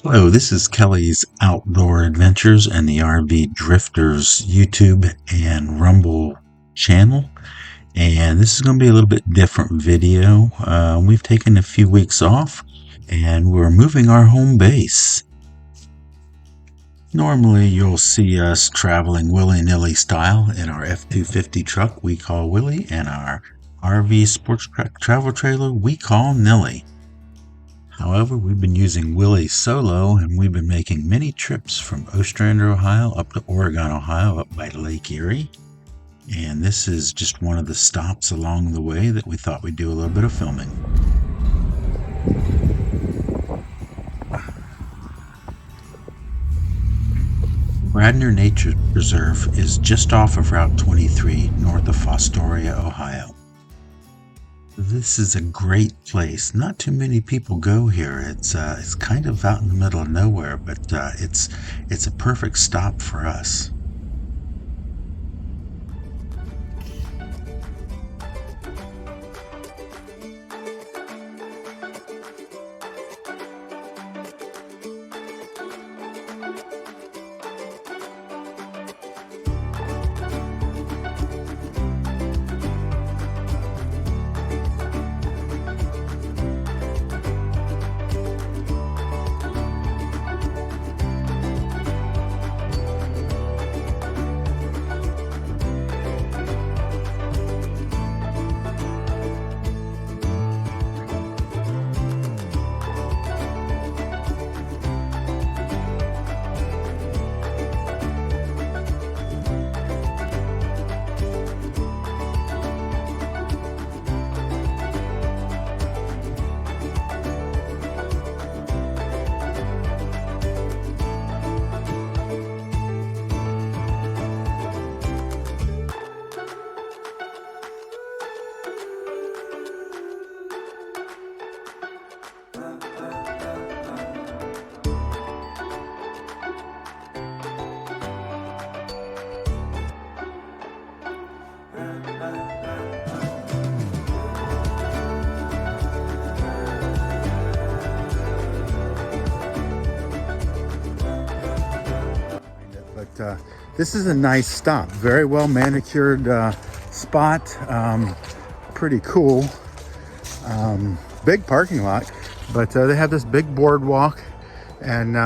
Hello, this is Kelly's Outdoor Adventures and the RV Drifters YouTube and Rumble channel. And this is going to be a little bit different video. We've taken a few weeks off and we're moving our home base. Normally you'll see us traveling willy-nilly style in our F-250 truck we call Willie and our RV sports travel trailer we call Nilly. However, we've been using Willie solo and we've been making many trips from Ostrander, Ohio up to Oregon, Ohio, up by Lake Erie. And this is just one of the stops along the way that we thought we'd do a little bit of filming. Bradner Nature Preserve is just off of Route 23 north of Fostoria, Ohio. This is a great place. Not too many people go here. It's kind of out in the middle of nowhere, but it's a perfect stop for us. This is a nice stop, very well manicured spot, pretty cool. Big parking lot, but they have this big boardwalk, and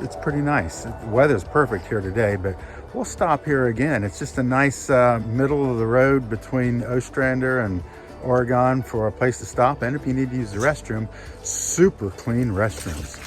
it's pretty nice. The weather's perfect here today, but we'll stop here again. It's just a nice middle of the road between Ostrander and Oregon for a place to stop, and if you need to use the restroom, super clean restrooms.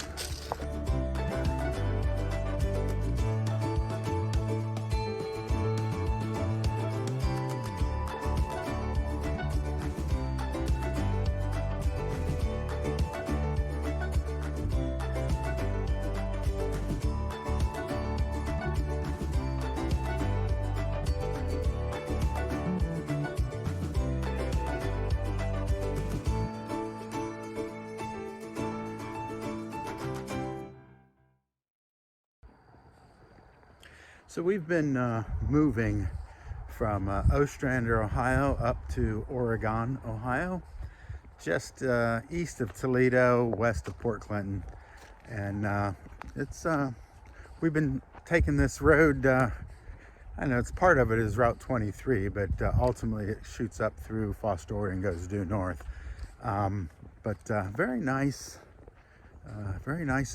So we've been moving from Ostrander, Ohio up to Oregon, Ohio, just east of Toledo, west of Port Clinton. And we've been taking this road, I know it's part of it is Route 23, but ultimately it shoots up through Fostoria and goes due north. Very nice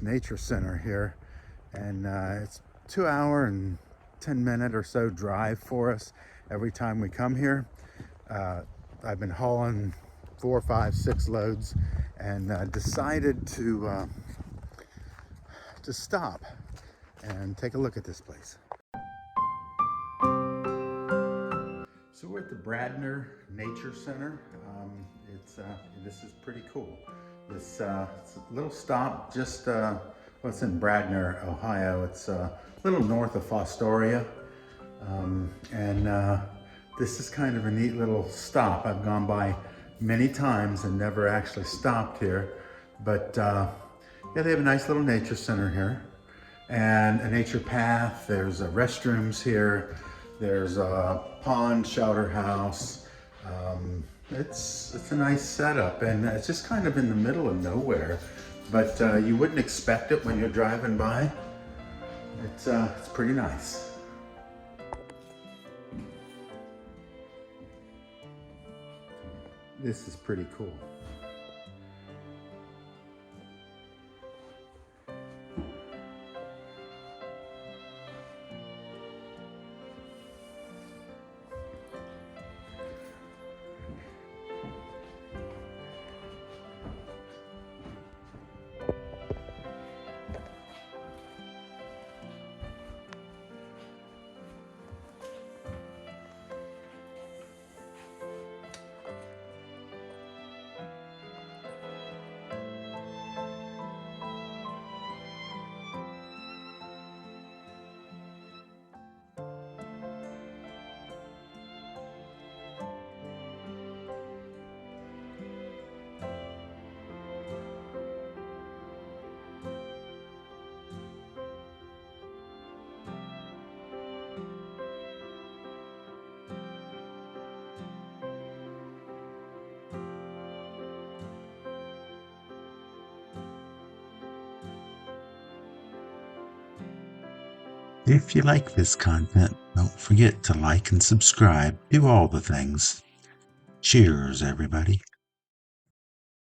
nature center here. And it's 2 hour and 10-minute or so drive for us every time we come here. I've been hauling 4, 5, 6 loads and decided to stop and take a look at this place. So we're at the Bradner Nature Center. This is pretty cool. It's a little stop just it's in Bradner, Ohio. It's a little north of Fostoria. This is kind of a neat little stop. I've gone by many times and never actually stopped here. But yeah, they have a nice little nature center here and a nature path. There's restrooms here. There's a pond, shelter house, It's a nice setup, and it's just kind of in the middle of nowhere, but you wouldn't expect it when you're driving by. It's pretty nice. This is pretty cool. If you like this content, don't forget to like and subscribe. Do all the things. Cheers, everybody.